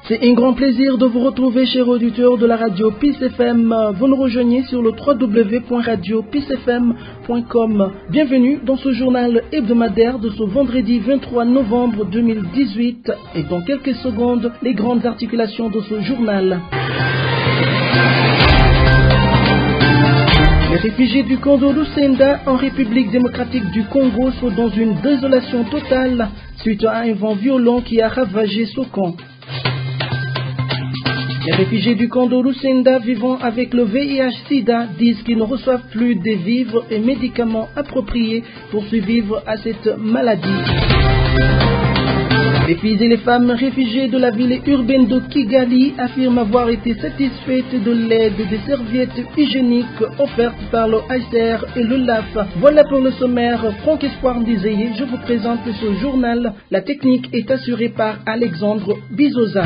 C'est un grand plaisir de vous retrouver, chers auditeurs de la radio Peace FM. Vous nous rejoignez sur le www.radiopeacefm.com. Bienvenue dans ce journal hebdomadaire de ce vendredi 23 novembre 2018. Et dans quelques secondes, les grandes articulations de ce journal. Les réfugiés du camp de Lusenda en République démocratique du Congo sont dans une désolation totale suite à un vent violent qui a ravagé ce camp. Les réfugiés du camp de Lusenda vivant avec le VIH-Sida disent qu'ils ne reçoivent plus des vivres et médicaments appropriés pour survivre à cette maladie. Les filles et les femmes réfugiées de la ville urbaine de Kigali affirment avoir été satisfaites de l'aide des serviettes hygiéniques offertes par le HCR et le LAF. Voilà pour le sommaire. Franck Espoir Ndizeye, je vous présente ce journal. La technique est assurée par Alexandre Bizoza.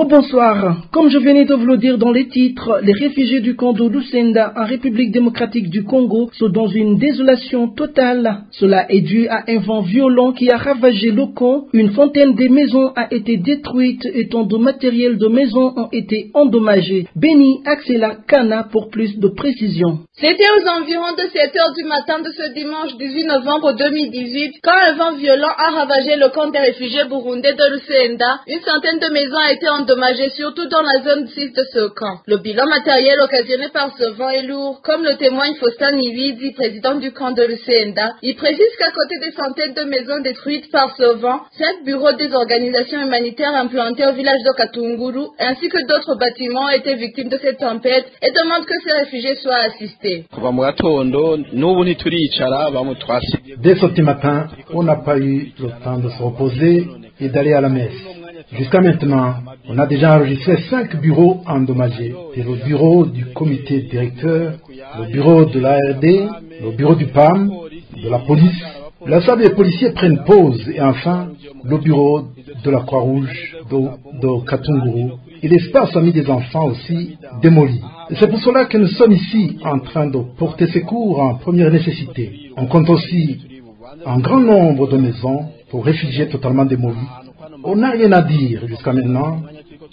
Bonsoir. Comme je venais de vous le dire dans les titres, les réfugiés du camp de Lusenda en République démocratique du Congo sont dans une désolation totale. Cela est dû à un vent violent qui a ravagé le camp. Une fontaine de maisons a été détruite et tant de matériel de maison ont été endommagés. Béni Axela Kana pour plus de précision. C'était aux environs de 7 heures du matin de ce dimanche 18 novembre 2018 quand un vent violent a ravagé le camp des réfugiés burundais de Lusenda. Une centaine de maisons a été endommagées, surtout dans la zone 6 de ce camp. Le bilan matériel occasionné par ce vent est lourd, comme le témoigne Faustin Nividi, président du camp de Lusenda. Il précise qu'à côté des centaines de maisons détruites par ce vent, 5 bureaux des organisations humanitaires implantés au village de Katunguru, ainsi que d'autres bâtiments ont été victimes de cette tempête et demandent que ces réfugiés soient assistés. Dès ce petit matin, on n'a pas eu le temps de se reposer et d'aller à la messe. Jusqu'à maintenant, on a déjà enregistré 5 bureaux endommagés. C'est le bureau du comité directeur, le bureau de l'ARD, le bureau du PAM, de la police. La salle des policiers prennent pause et enfin, le bureau de la Croix-Rouge de Katunguru. Et l'espace famille des enfants aussi démoli. C'est pour cela que nous sommes ici en train de porter secours en première nécessité. On compte aussi un grand nombre de maisons pour réfugiés totalement démolis. On n'a rien à dire jusqu'à maintenant.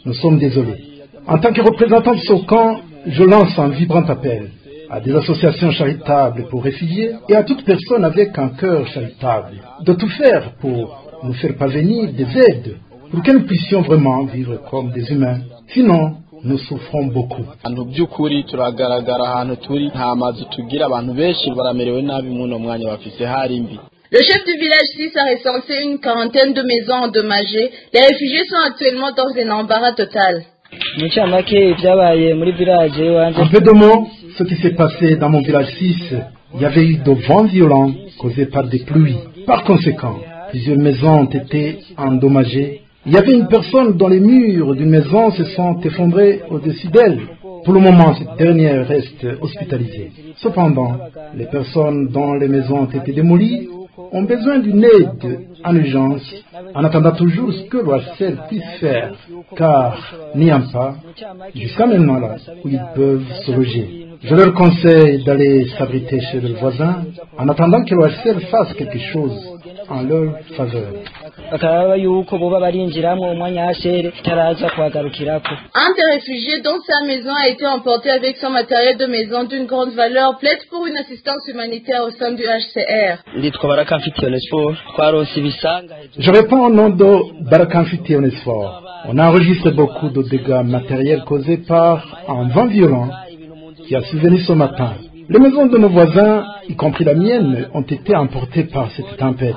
Nous sommes désolés. En tant que représentant de ce camp, je lance un vibrant appel à des associations charitables pour réfugiés et à toute personne avec un cœur charitable de tout faire pour nous faire parvenir des aides pour que nous puissions vraiment vivre comme des humains. Sinon, nous souffrons beaucoup. Le chef du village 6 a recensé une quarantaine de maisons endommagées. Les réfugiés sont actuellement dans un embarras total. Un peu de mots, ce qui s'est passé dans mon village 6, il y avait eu de vents violents causés par des pluies. Par conséquent, plusieurs maisons ont été endommagées. Il y avait une personne dont les murs d'une maison se sont effondrés au-dessus d'elle. Pour le moment, cette dernière reste hospitalisée. Cependant, les personnes dont les maisons ont été démolies ont besoin d'une aide en urgence, en attendant toujours ce que le HCR puisse faire, car n'y a pas, jusqu'à maintenant là, où ils peuvent se loger. Je leur conseille d'aller s'abriter chez leurs voisins, en attendant que le HCR fasse quelque chose en leur faveur. Un des réfugiés dont sa maison a été emportée avec son matériel de maison d'une grande valeur plaide pour une assistance humanitaire au sein du HCR. Je réponds au nom de Barakamfiti Onesfor. On a enregistré beaucoup de dégâts matériels causés par un vent violent qui a survenu ce matin. Les maisons de nos voisins, y compris la mienne, ont été emportées par cette tempête.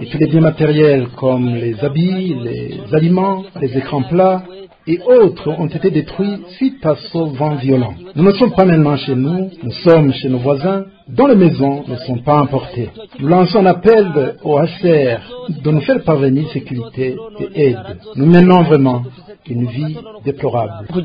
Et tous les biens matériels comme les habits, les aliments, les écrans plats et autres ont été détruits suite à ce vent violent. Nous ne sommes pas maintenant chez nous, nous sommes chez nos voisins dont les maisons ne sont pas emportées. Nous lançons un appel au HCR de nous faire parvenir sécurité et aide. Nous menons vraiment une vie déplorable. Dans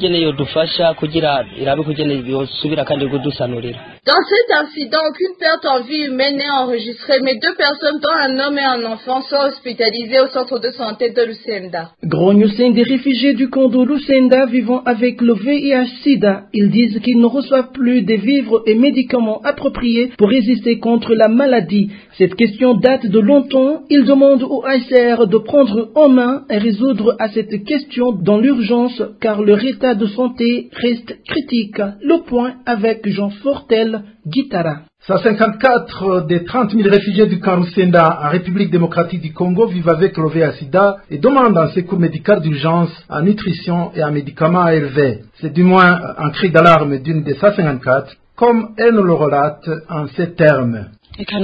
cet incident, aucune perte en vie humaine n'est enregistrée, mais 2 personnes, dont un homme et un enfant, sont hospitalisées au centre de santé de Lusenda. Grognosin des réfugiés du camp de Lusenda vivant avec le VIH-Sida. Ils disent qu'ils ne reçoivent plus des vivres et médicaments appropriés appropriée pour résister contre la maladie. Cette question date de longtemps. Il demande au HCR de prendre en main et résoudre à cette question dans l'urgence car leur état de santé reste critique. Le point avec Jean Fortel, Guitara. 154 des 30 000 réfugiés du camp Lusenda en République démocratique du Congo vivent avec le VIH-Sida et demandent un secours médical d'urgence en nutrition et en médicaments ARV. C'est du moins un cri d'alarme d'une des 154, comme elle nous le relate en ces termes. Rien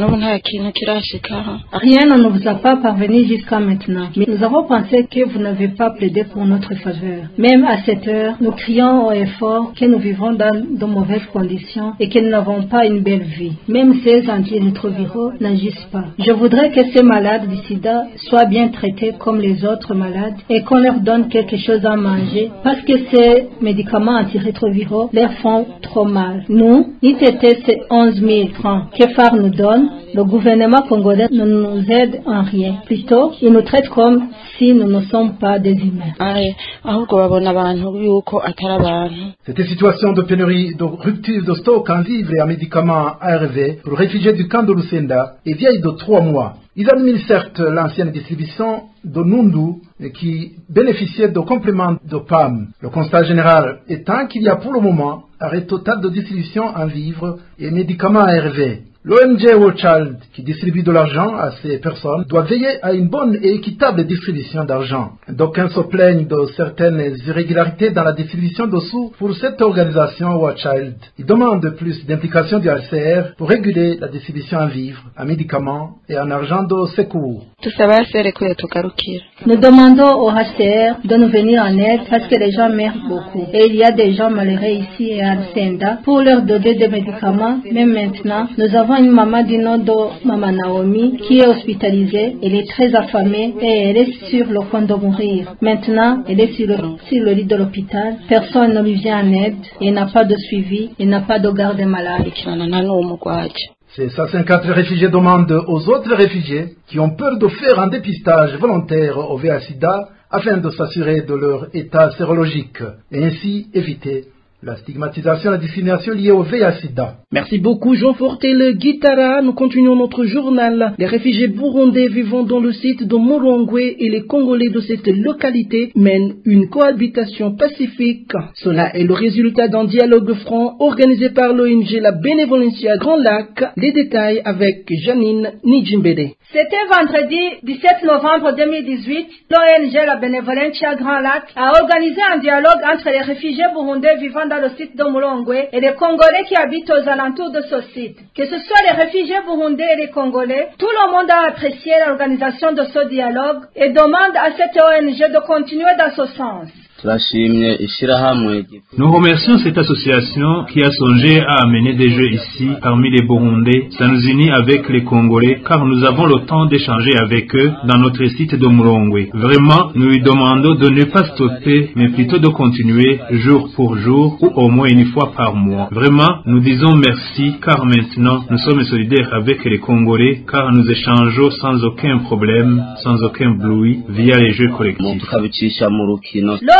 ne nous a pas parvenu jusqu'à maintenant, mais nous avons pensé que vous n'avez pas plaidé pour notre faveur. Même à cette heure, nous crions haut et fort que nous vivons dans de mauvaises conditions et que nous n'avons pas une belle vie. Même ces antirétroviraux n'agissent pas. Je voudrais que ces malades du sida soient bien traités comme les autres malades et qu'on leur donne quelque chose à manger parce que ces médicaments antirétroviraux leur font trop mal. Nous, ITT, c'est 11 000 francs que FAR nous donne. Le gouvernement congolais ne nous aide en rien. Plutôt, il nous traite comme si nous ne sommes pas des humains. Cette situation de pénurie, de rupture de stock en vivres et en médicaments ARV pour réfugiés du camp de Lusenda est vieille de 3 mois. Ils administrent certes l'ancienne distribution de Nundu qui bénéficiait de compléments de PAM. Le constat général étant qu'il y a pour le moment arrêt total de distribution en vivres et médicaments ARV. L'ONG World Child, qui distribue de l'argent à ces personnes, doit veiller à une bonne et équitable distribution d'argent. D'aucuns se plaignent de certaines irrégularités dans la distribution de sous pour cette organisation World Child. Ils demandent plus d'implication du HCR pour réguler la distribution en vivres, en médicaments et en argent de secours. Nous demandons au HCR de nous venir en aide parce que les gens meurent beaucoup. Et il y a des gens malheureux ici et à Lusenda pour leur donner des médicaments. Même maintenant, nous avons une maman du nom de Maman Naomi qui est hospitalisée. Elle est très affamée et elle est sur le point de mourir. Maintenant, elle est sur le lit de l'hôpital. Personne ne lui vient en aide. Il n'a pas de suivi. Il n'a pas de garde malade. Ces 154 réfugiés demandent aux autres réfugiés qui ont peur de faire un dépistage volontaire au VIH-Sida afin de s'assurer de leur état sérologique et ainsi éviter la stigmatisation et la discrimination liée au VIH-Sida. Merci beaucoup Jean Fortel Guitara. Nous continuons notre journal. Les réfugiés burundais vivant dans le site de Mulongwe et les Congolais de cette localité mènent une cohabitation pacifique. Cela est le résultat d'un dialogue franc organisé par l'ONG La Benevolencia Grand Lac. Les détails avec Janine Nijimbede. C'était vendredi 17 novembre 2018. L'ONG La Benevolencia Grand Lac a organisé un dialogue entre les réfugiés burundais vivant dans le site de Mulongwe et les Congolais qui habitent aux alentours de ce site. Que ce soit les réfugiés burundais et les Congolais, tout le monde a apprécié l'organisation de ce dialogue et demande à cette ONG de continuer dans ce sens. Nous remercions cette association qui a songé à amener des jeux ici parmi les Burundais. Ça nous unit avec les Congolais car nous avons le temps d'échanger avec eux dans notre site de Mulongwe. Vraiment, nous lui demandons de ne pas stopper mais plutôt de continuer jour pour jour ou au moins une fois par mois. Vraiment, nous disons merci car maintenant nous sommes solidaires avec les Congolais car nous échangeons sans aucun problème, sans aucun bruit via les jeux collectifs.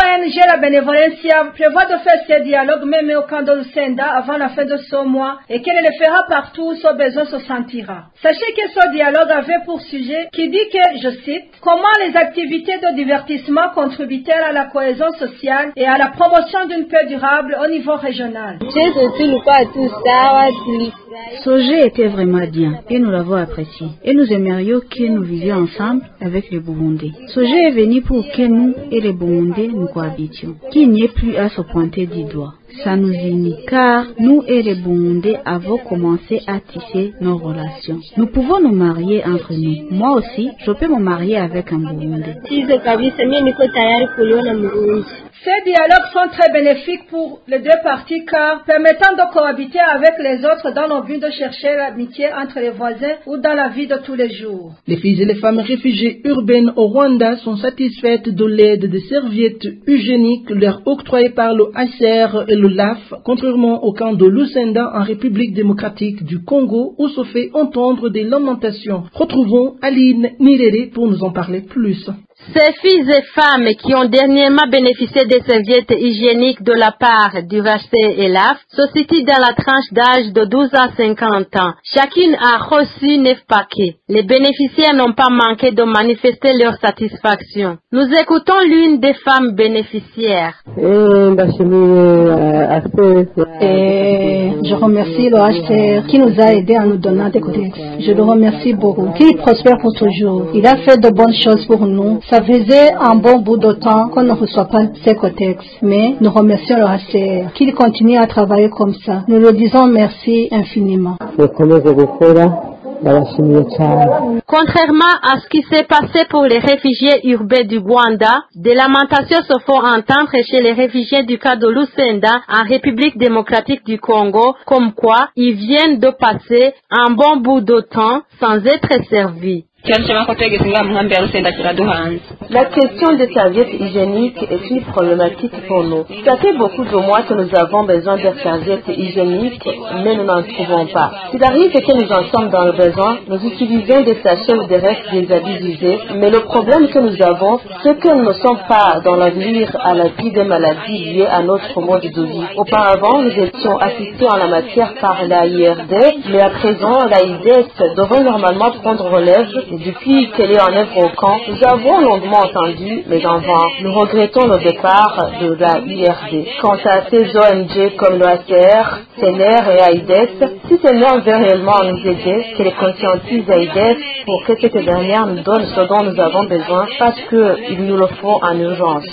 L'ONG La Benevolencia prévoit de faire ce dialogue même au camp de Lusenda avant la fin de ce mois et qu'elle le fera partout où son besoin se sentira. Sachez que ce dialogue avait pour sujet qui dit que, je cite, comment les activités de divertissement contribuent-elles à la cohésion sociale et à la promotion d'une paix durable au niveau régional. Ce jeu était vraiment bien et nous l'avons apprécié. Et nous aimerions que nous vivions ensemble avec les Burundais. Ce jeu est venu pour que nous et les Burundais nous cohabitions. Qu'il n'y ait plus à se pointer du doigt. Ça nous unit car nous et les Burundais avons commencé à tisser nos relations. Nous pouvons nous marier entre nous. Moi aussi, je peux me marier avec un Burundais. Ces dialogues sont très bénéfiques pour les deux parties car permettant de cohabiter avec les autres dans le but de chercher l'amitié entre les voisins ou dans la vie de tous les jours. Les filles et les femmes réfugiées urbaines au Rwanda sont satisfaites de l'aide des serviettes hygiéniques leur octroyées par le HCR et le LAF, contrairement au camp de Lusenda en République démocratique du Congo où se fait entendre des lamentations. Retrouvons Aline Nirere pour nous en parler plus. Ces filles et femmes qui ont dernièrement bénéficié des serviettes hygiéniques de la part du HCR se situent dans la tranche d'âge de 12 à 50 ans. Chacune a reçu 9 paquets. Les bénéficiaires n'ont pas manqué de manifester leur satisfaction. Nous écoutons l'une des femmes bénéficiaires. Je remercie le HCR qui nous a aidés en nous donnant des codex. Je le remercie beaucoup. Qu'il prospère pour toujours. Il a fait de bonnes choses pour nous. Ça faisait un bon bout de temps qu'on ne reçoit pas ces codex. Mais nous remercions le HCR. Qu'il continue à travailler comme ça. Nous le disons merci infiniment. Contrairement à ce qui s'est passé pour les réfugiés urbains du Rwanda, des lamentations se font entendre chez les réfugiés du cas de Lusenda en République démocratique du Congo, comme quoi ils viennent de passer un bon bout de temps sans être servis. La question des serviettes hygiéniques est une problématique pour nous. Ça fait beaucoup de mois que nous avons besoin de serviettes hygiéniques, mais nous n'en trouvons pas. S'il arrive que nous en sommes dans le besoin, nous utilisons des sachets ou des restes des habits usés, mais le problème que nous avons, c'est que nous ne sommes pas dans l'avenir à la vie des maladies liées à notre mode de vie. Auparavant, nous étions assistés en la matière par la IRD, mais à présent, la IDES devrait normalement prendre relève. Et depuis qu'elle est en œuvre au camp, nous avons longuement entendu, mais en vain. Nous regrettons le départ de la IRD. Quant à ces ONG comme le HCR, CNR et AIDS, si CNR veut réellement nous aider, qu'elle conscientise AIDS pour que cette dernière nous donne ce dont nous avons besoin, parce qu'il nous le faut en urgence.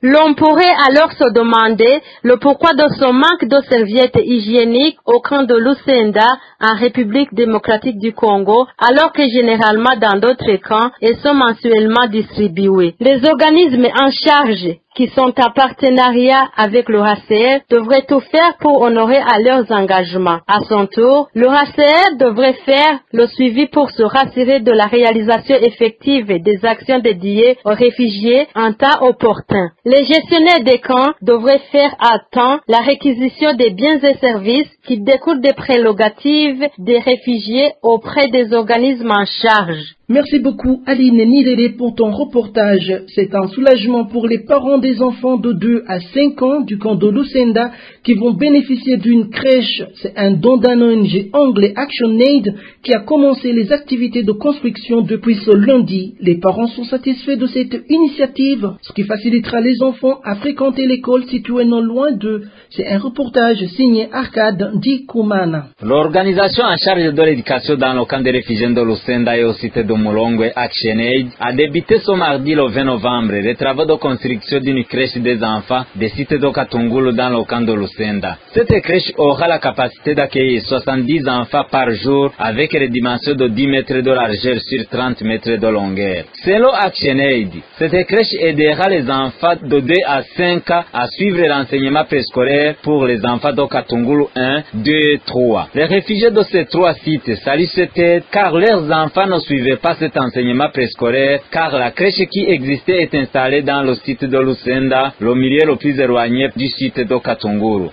L'on pourrait alors se demander le pourquoi de ce manque de serviettes hygiéniques au camp de Lusenda en République démocratique du Congo, alors que généralement dans d'autres camps, elles sont mensuellement distribuées. Les organismes en charge qui sont en partenariat avec le HCR devraient tout faire pour honorer à leurs engagements. À son tour, le HCR devrait faire le suivi pour se rassurer de la réalisation effective des actions dédiées aux réfugiés en temps opportun. Les gestionnaires des camps devraient faire à temps la réquisition des biens et services qui découlent des prérogatives des réfugiés auprès des organismes en charge. Merci beaucoup Aline Nirere pour ton reportage. C'est un soulagement pour les parents des enfants de 2 à 5 ans du camp de Lusenda qui vont bénéficier d'une crèche. C'est un don d'un ONG anglais ActionAid qui a commencé les activités de construction depuis ce lundi. Les parents sont satisfaits de cette initiative, ce qui facilitera les enfants à fréquenter l'école située non loin d'eux. C'est un reportage signé Arcade Dikoumana. L'organisation en charge de l'éducation dans le camp des réfugiés de Lusenda et au site de Mulongwe ActionAid a débuté ce mardi le 20 novembre les travaux de construction d'une crèche des enfants des sites de Katungulu dans le camp de Lusenda. Cette crèche aura la capacité d'accueillir 70 enfants par jour avec les dimensions de 10 mètres de largeur sur 30 mètres de longueur. Selon ActionAid, cette crèche aidera les enfants de 2 à 5 ans à suivre l'enseignement préscolaire pour les enfants de Katungulu 1, 2 et 3. Les réfugiés de ces 3 sites saluent cette aide car leurs enfants ne suivaient pas cet enseignement préscolaire car la crèche qui existait est installée dans le site de Lusenda, le milieu le plus éloigné du site de Katunguru.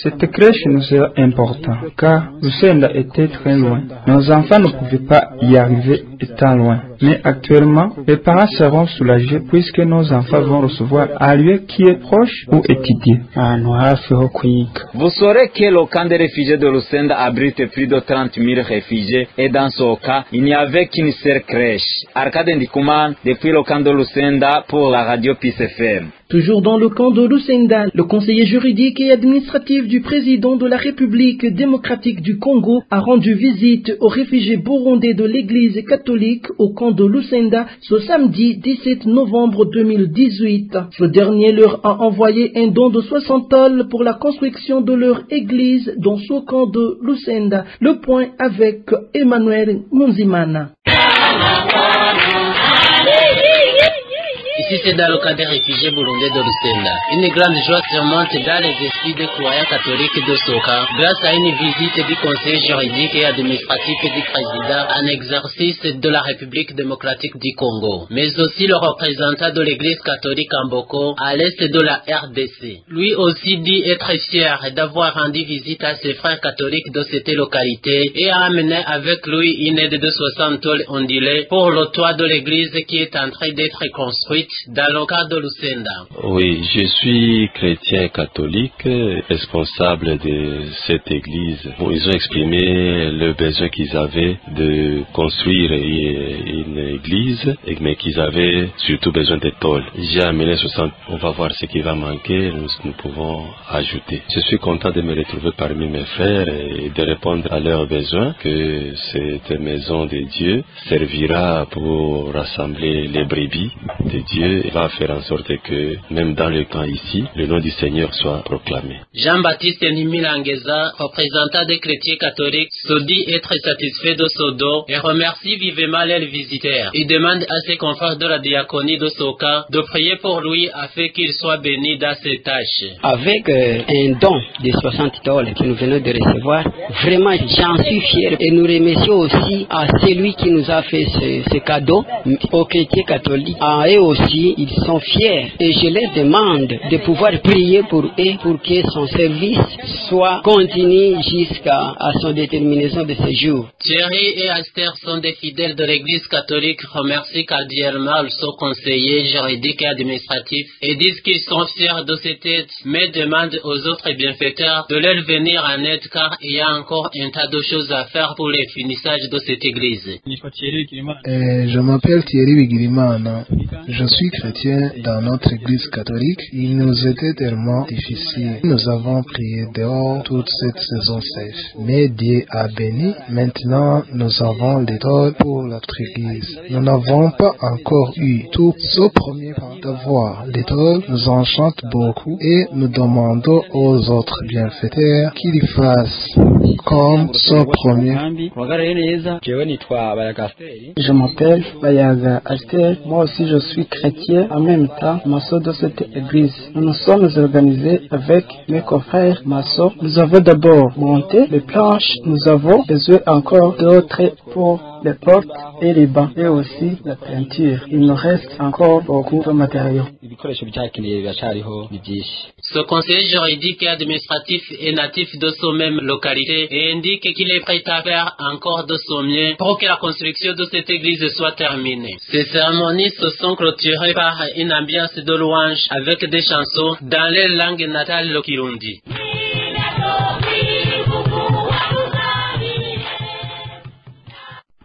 Cette crèche nous est importante car Lusenda était très loin. Nos enfants ne pouvaient pas y arriver étant loin. Mais actuellement, les parents seront soulagés puisque nos enfants vont recevoir un lieu qui est proche où étudier. Vous saurez que le camp des réfugiés de Lusenda abrite plus de 30 000 réfugiés et dans ce cas, il n'y avait qu'une seule crèche. Arcade Ndikouman, depuis le camp de Lusenda pour la radio Peace FM. Toujours dans le camp de Lusenda, le conseiller juridique et administratif du président de la République démocratique du Congo a rendu visite aux réfugiés burundais de l'église catholique au camp de Lusenda ce samedi 17 novembre 2018. Ce dernier leur a envoyé un don de 60 tôles pour la construction de leur église dans ce camp de Lusenda. Le point avec Emmanuel Munzimana. Ici, c'est dans le cas des réfugiés burundais de Lusenda. Une grande joie surmonte dans les esprits des croyants catholiques de Soka grâce à une visite du conseil juridique et administratif du président en exercice de la République démocratique du Congo, mais aussi le représentant de l'église catholique en Mboko à l'est de la RDC. Lui aussi dit être fier d'avoir rendu visite à ses frères catholiques de cette localité et a amené avec lui une aide de 60 tôles ondulées pour le toit de l'église qui est en train d'être construite dans le cas de Lusenda. Oui, je suis chrétien catholique, responsable de cette église. Bon, ils ont exprimé le besoin qu'ils avaient de construire une église, mais qu'ils avaient surtout besoin de tôles. J'ai amené 60, on va voir ce qui va manquer, nous pouvons ajouter. Je suis content de me retrouver parmi mes frères et de répondre à leurs besoins, que cette maison de Dieu servira pour rassembler les brebis de Dieu et va faire en sorte que, même dans le camp ici, le nom du Seigneur soit proclamé. Jean-Baptiste Nimilangeza, représentant des chrétiens catholiques, se dit être satisfait de ce don et remercie vivement les visiteurs. Il demande à ses confrères de la diaconie de Soka de prier pour lui afin qu'il soit béni dans ses tâches. Avec un don de 60 tôles que nous venons de recevoir, vraiment j'en suis fier et nous remercions aussi à celui qui nous a fait ce cadeau, aux chrétiens catholiques. À eux aussi, ils sont fiers et je leur demande de pouvoir prier pour eux pour que son service soit continu jusqu'à son détermination de ce jour. Thierry et Esther sont des fidèles de l'église catholique, remercient cordialement son conseiller juridique et administratif et disent qu'ils sont fiers de cette aide, mais demandent aux autres bienfaiteurs de leur venir en aide car il y a encore un tas de choses à faire pour le finissage de cette église. Je m'appelle Thierry Bigirimana. Je suis chrétien dans notre église catholique. Il nous était tellement difficile. Nous avons prié dehors toute cette saison sèche. Mais Dieu a béni. Maintenant, nous avons les tôles pour notre église. Nous n'avons pas encore eu tout ce premier pas d'avoir les tôles. Nous enchante beaucoup et nous demandons aux autres bienfaiteurs qu'ils fassent comme ce premier. Je m'appelle Bayaga Aster. Moi aussi, je suis chrétien. En même temps, maçon de cette église. Nous nous sommes organisés avec mes confrères maçons. Nous avons d'abord monté les planches. Nous avons besoin encore d'autres pour les portes et les bancs et aussi la peinture. Il nous reste encore beaucoup de matériaux. Ce conseiller juridique et administratif est natif de cette même localité et indique qu'il est prêt à faire encore de son mieux pour que la construction de cette église soit terminée. Ces cérémonies se sont clôturées par une ambiance de louange avec des chansons dans les langues natales le Kirundi.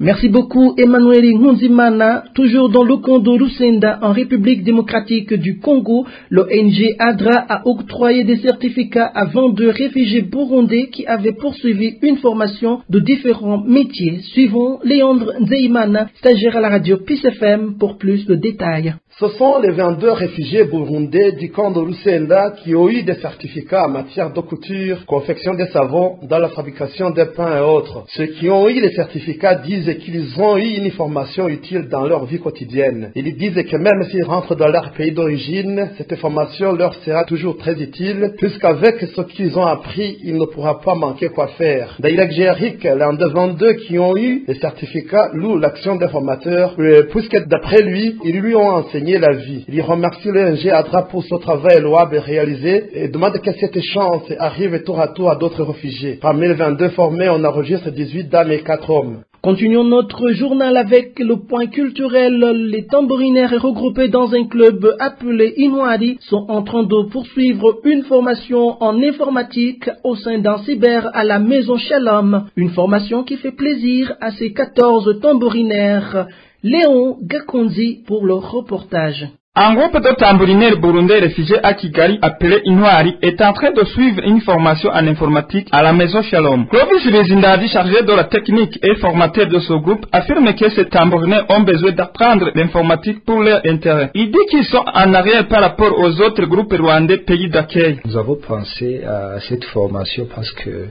Merci beaucoup Emmanuel Nkunzimana. Toujours dans le camp de Lusenda en République démocratique du Congo, l'ONG ADRA a octroyé des certificats à 22 réfugiés burundais qui avaient poursuivi une formation de différents métiers. Suivons Léandre Nzeimana, stagiaire à la radio Peace FM pour plus de détails. Ce sont les 22 réfugiés burundais du camp de Lusenda qui ont eu des certificats en matière de couture, confection des savons, dans la fabrication des pains et autres. Ceux qui ont eu les certificats disent qu'ils ont eu une formation utile dans leur vie quotidienne. Ils disent que même s'ils rentrent dans leur pays d'origine, cette formation leur sera toujours très utile, puisqu'avec ce qu'ils ont appris, ils ne pourront pas manquer quoi faire. D'ailleurs, Géric, l'un des 22 qui ont eu les certificats, loue l'action des formateurs, puisque d'après lui, ils lui ont enseigné la vie. Il remercie l'ONG ADRA pour ce travail louable réalisé et demande que cette chance arrive tour à tour à d'autres réfugiés. Parmi les 22 formés, on enregistre 18 dames et 4 hommes. Continuons notre journal avec le point culturel. Les tambourinaires regroupés dans un club appelé Inouari sont en train de poursuivre une formation en informatique au sein d'un cyber à la Maison Shalom. Une formation qui fait plaisir à ces 14 tambourinaires. Léon Gakonzi pour le reportage. Un groupe de tambourinaires burundais réfugiés à Kigali appelé Inouari est en train de suivre une formation en informatique à la Maison Shalom. Clovis Vezindadi, chargé de la technique et formateur de ce groupe, affirme que ces tambourinaires ont besoin d'apprendre l'informatique pour leur intérêt. Il dit qu'ils sont en arrière par rapport aux autres groupes rwandais pays d'accueil. Nous avons pensé à cette formation parce que,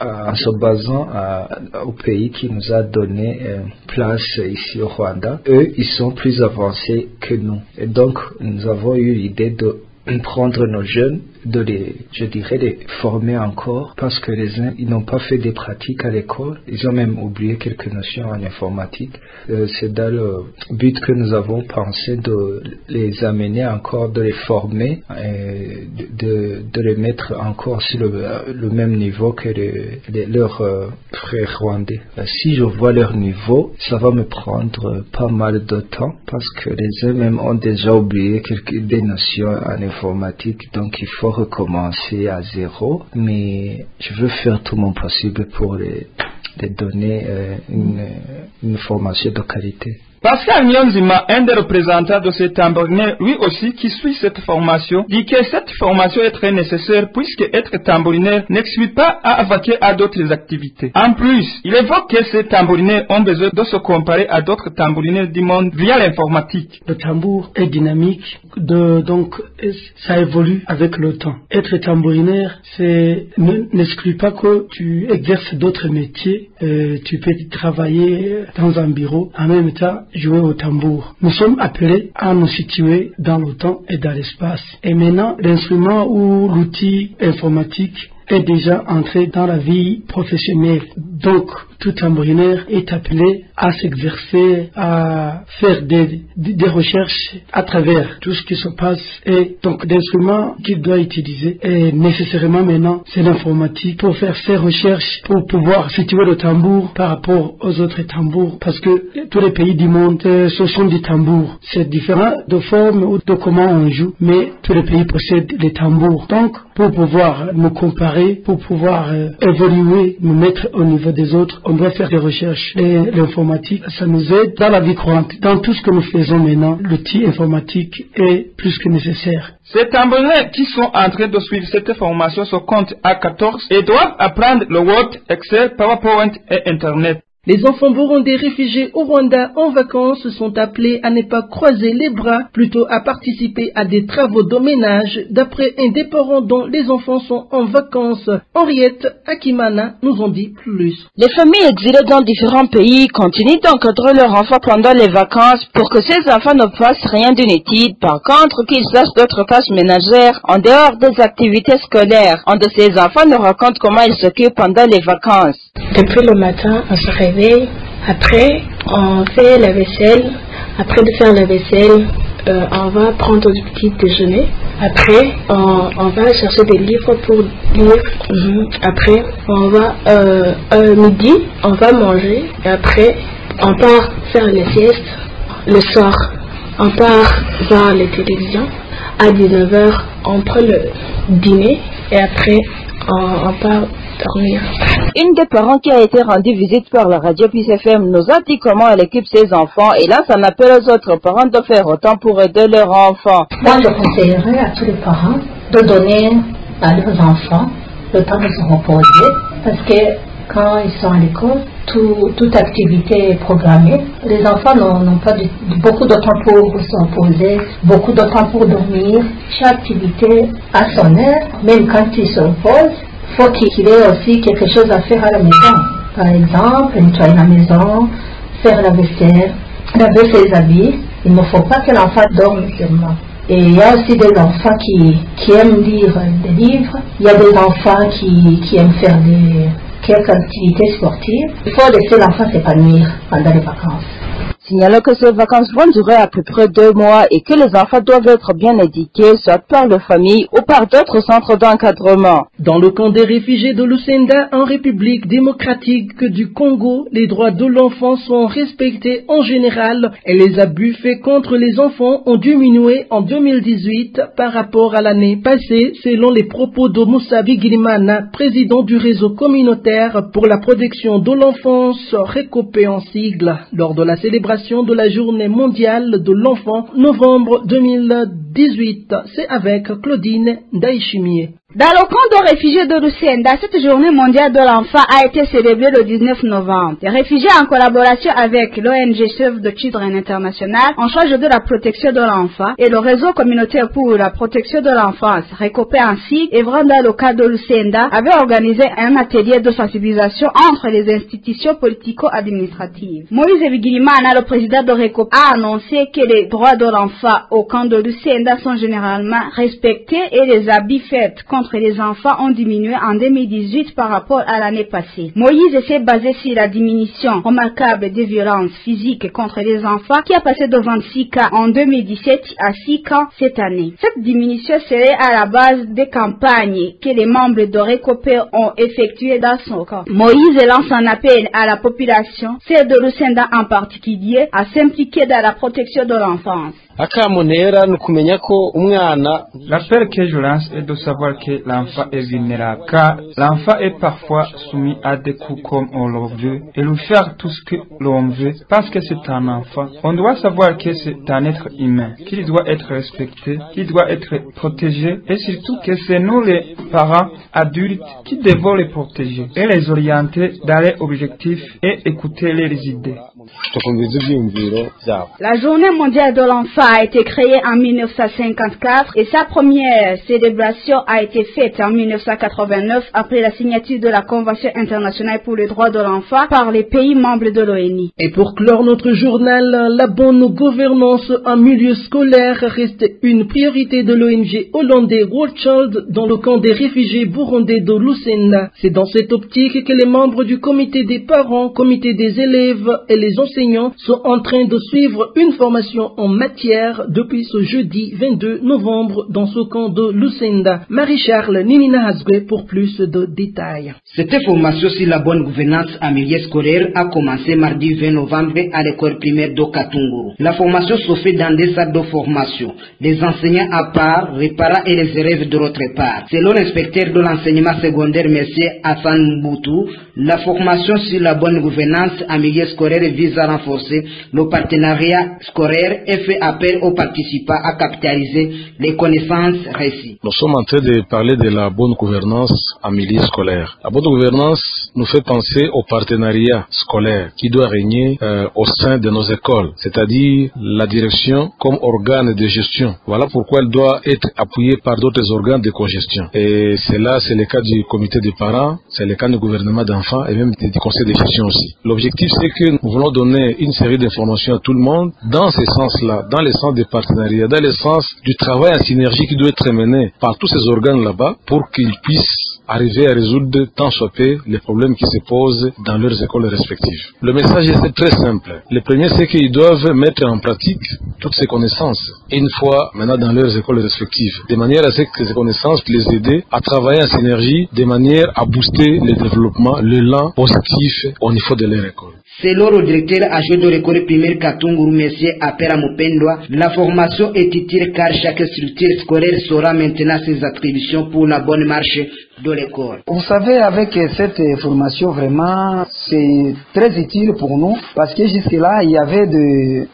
en se basant au pays qui nous a donné place ici au Rwanda, eux, ils sont plus avancés que nous. Et donc, Donc, nous avons eu l'idée de prendre nos jeunes, de les former encore, parce que les uns, ils n'ont pas fait des pratiques à l'école, ils ont même oublié quelques notions en informatique. C'est dans le but que nous avons pensé de les amener encore, de les former, et de les mettre encore sur le même niveau que leurs frères rwandais. Si je vois leur niveau, ça va me prendre pas mal de temps, parce que les uns même ont déjà oublié des notions en informatique, donc il faut recommencer à zéro, mais je veux faire tout mon possible pour les donner une formation de qualité. Pascal Nyonzima, un des représentants de ces tambouriniers, lui aussi qui suit cette formation, dit que cette formation est très nécessaire puisque être tambourinier n'exclut pas à vaquer à d'autres activités. En plus, il évoque que ces tambouriniers ont besoin de se comparer à d'autres tambouriniers du monde via l'informatique. Le tambour est dynamique, donc ça évolue avec le temps. Être tambourinier, n'exclut pas que tu exerces d'autres métiers. Tu peux travailler dans un bureau en même temps jouer au tambour. Nous sommes appelés à nous situer dans le temps et dans l'espace. Et maintenant, l'instrument ou l'outil informatique est déjà entré dans la vie professionnelle. Donc, tout tambourinier est appelé à s'exercer, à faire des recherches à travers tout ce qui se passe. Et donc, l'instrument qu'il doit utiliser est nécessairement maintenant, c'est l'informatique pour faire ses recherches, pour pouvoir situer le tambour par rapport aux autres tambours. Parce que tous les pays du monde, ce sont des tambours. C'est différent de forme ou de comment on joue, mais tous les pays possèdent des tambours. Donc, pour pouvoir nous comparer, pour pouvoir évoluer, nous mettre au niveau des autres, on doit faire des recherches. Et l'informatique, ça nous aide dans la vie courante. Dans tout ce que nous faisons maintenant, l'outil informatique est plus que nécessaire. Ces tambouriniers qui sont en train de suivre cette formation se comptent à 14 et doivent apprendre le Word, Excel, PowerPoint et Internet. Les enfants burundais réfugiés au Rwanda en vacances sont appelés à ne pas croiser les bras, plutôt à participer à des travaux de ménage, d'après un des parents dont les enfants sont en vacances. Henriette Akimana nous en dit plus. Les familles exilées dans différents pays continuent d'encadrer leurs enfants pendant les vacances pour que ces enfants ne fassent rien d'inutile. Par contre, qu'ils fassent d'autres tâches ménagères en dehors des activités scolaires. Un de ces enfants nous raconte comment ils s'occupent pendant les vacances. Depuis le matin, on se réveille. Après, on fait la vaisselle. Après de faire la vaisselle, on va prendre du petit déjeuner. Après, on va chercher des livres pour lire. Après, on va midi, on va manger. Et après, on part faire les siestes. Le soir, on part voir les télévisions. À 19h, on prend le dîner. Et après, on part dormir. Une des parents qui a été rendue visite par la radio Peace FM nous a dit comment elle occupe ses enfants et là, ça appelle aux autres parents de faire autant pour aider leurs enfants. Moi, je conseillerais à tous les parents de donner à leurs enfants le temps de se reposer parce que quand ils sont à l'école, toute activité est programmée. Les enfants n'ont pas beaucoup de temps pour se reposer, beaucoup de temps pour dormir. Chaque activité a son heure, même quand ils se reposent. Il faut qu'il ait aussi quelque chose à faire à la maison. Par exemple, nettoyer la maison, faire la vaisselle, laver ses habits. Il ne faut pas que l'enfant dorme seulement. Et il y a aussi des enfants qui aiment lire des livres. Il y a des enfants qui aiment faire quelques activités sportives. Il faut laisser l'enfant s'épanouir pendant les vacances. Signalons que ces vacances vont durer à peu près 2 mois et que les enfants doivent être bien éduqués, soit par leur famille ou par d'autres centres d'encadrement. Dans le camp des réfugiés de Lusenda, en République démocratique du Congo, les droits de l'enfant sont respectés en général et les abus faits contre les enfants ont diminué en 2018 par rapport à l'année passée, selon les propos de Moussa Bigirimana, président du réseau communautaire pour la protection de l'enfance, RECOPE en sigle, lors de la célébration de la journée mondiale de l'enfant, novembre 2018. C'est avec Claudine Daïchimier. Dans le camp de réfugiés de Lusenda, cette journée mondiale de l'enfant a été célébrée le 19 novembre. Les réfugiés, en collaboration avec l'ONG Save the Children International, en charge de la protection de l'enfant, et le réseau communautaire pour la protection de l'enfance, Récopé ainsi, œuvrant dans le cadre de Lusenda, avait organisé un atelier de sensibilisation entre les institutions politico-administratives. Moïse Bigirimana, le président de Récopé, a annoncé que les droits de l'enfant au camp de Lusenda sont généralement respectés et les abus faits contre les enfants ont diminué en 2018 par rapport à l'année passée. Moïse s'est basé sur la diminution remarquable des violences physiques contre les enfants qui a passé de 26 cas en 2017 à 6 cas cette année. Cette diminution serait à la base des campagnes que les membres de Récopé ont effectuées dans son camp. Moïse lance un appel à la population, celle de Lusenda en particulier, à s'impliquer dans la protection de l'enfance. L'appel que je lance est de savoir que l'enfant est vulnérable, car l'enfant est parfois soumis à des coups comme on le veut et lui faire tout ce que l'on veut parce que c'est un enfant. On doit savoir que c'est un être humain, qu'il doit être respecté, qu'il doit être protégé et surtout que c'est nous les parents adultes qui devons les protéger et les orienter dans les objectifs et écouter leurs idées. La journée mondiale de l'enfant a été créée en 1954 et sa première célébration a été faite en 1989 après la signature de la Convention internationale pour les droits de l'enfant par les pays membres de l'ONU. Et pour clore notre journal, la bonne gouvernance en milieu scolaire reste une priorité de l'ONG hollandais World Child dans le camp des réfugiés burundais de Lusenda. C'est dans cette optique que les membres du comité des parents, comité des élèves et les enseignants sont en train de suivre une formation en matière depuis ce jeudi 22 novembre dans ce camp de Lusenda. Marie-Charles Ninina Hasgue pour plus de détails. Cette formation sur la bonne gouvernance en milieu scolaire a commencé mardi 20 novembre à l'école primaire de Katunguru. La formation se fait dans des salles de formation, les enseignants à part, les parents et les élèves de l'autre part. Selon l'inspecteur de l'enseignement secondaire, M. Hassan Mboutou, la formation sur la bonne gouvernance en milieu scolaire vise à renforcer le partenariat scolaire et fait appel aux participants à capitaliser les connaissances reçues. Nous sommes en train de parler de la bonne gouvernance en milieu scolaire. La bonne gouvernance nous fait penser au partenariat scolaire qui doit régner au sein de nos écoles, c'est-à-dire la direction comme organe de gestion. Voilà pourquoi elle doit être appuyée par d'autres organes de cogestion. Et cela, c'est le cas du comité des parents, c'est le cas du gouvernement d'enfants et même du conseil de gestion aussi. L'objectif, c'est que nous voulons donner une série d'informations à tout le monde dans ce sens-là, dans le sens des partenariats, dans le sens du travail en synergie qui doit être mené par tous ces organes là-bas pour qu'ils puissent arriver à résoudre tant soit peu les problèmes qui se posent dans leurs écoles respectives. Le message est très simple. Le premier, c'est qu'ils doivent mettre en pratique toutes ces connaissances une fois maintenant dans leurs écoles respectives, de manière à ce que ces connaissances les aider à travailler en synergie, de manière à booster le développement, l'élan positif au niveau de leur école. Selon le directeur adjoint de l'école primaire Katunguru, M. Apera Mopendwa, la formation est utile car chaque structure scolaire saura maintenant ses attributions pour la bonne marche de l'école. Vous savez, avec cette formation, vraiment, c'est très utile pour nous parce que jusque-là, il y avait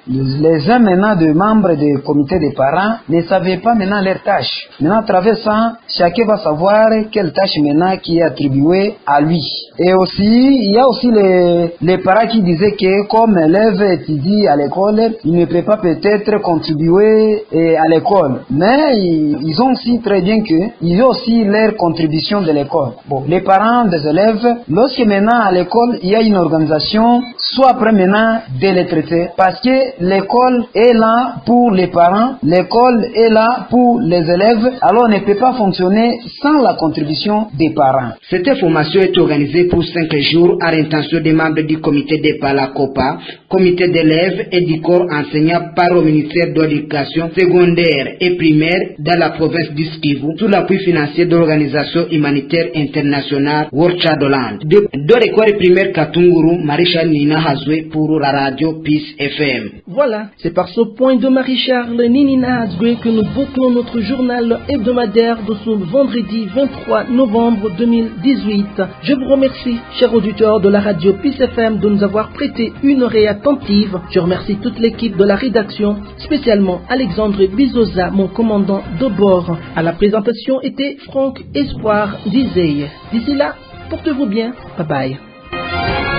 les uns maintenant de membres du comité des parents ne savaient pas maintenant leurs tâches. Maintenant, à travers ça, chacun va savoir quelle tâche maintenant qui est attribuée à lui. Et aussi, il y a aussi les parents qui disaient que comme l'élève étudie à l'école, il ne peut pas peut-être contribuer à l'école. Mais ils ont aussi très bien qu'ils ont aussi leur contribution de l'école. Bon, les parents des élèves, lorsque maintenant à l'école, il y a une organisation, soit après maintenant de les traiter. Parce que l'école est là pour les parents, l'école est là pour les élèves, alors on ne peut pas fonctionner sans la contribution des parents. Cette formation est organisée pour 5 jours à l'intention des membres du comité des PALACOPA, comité d'élèves et du corps enseignant par le ministère de l'Éducation secondaire et primaire dans la province du Kivu, sous l'appui financier de l'organisation humanitaire international World Chadland. De l'école primaire Katunguru, Marie-Charles Nina Hazwe pour la radio Peace FM. Voilà, c'est par ce point de Marie-Charles Nina Hazwe que nous bouclons notre journal hebdomadaire de ce vendredi 23 novembre 2018. Je vous remercie, chers auditeurs de la radio Peace FM, de nous avoir prêté une oreille attentive. Je remercie toute l'équipe de la rédaction, spécialement Alexandre Bizoza, mon commandant de bord. À la présentation était Franck Espoir Dizey. D'ici là, portez-vous bien. Bye bye.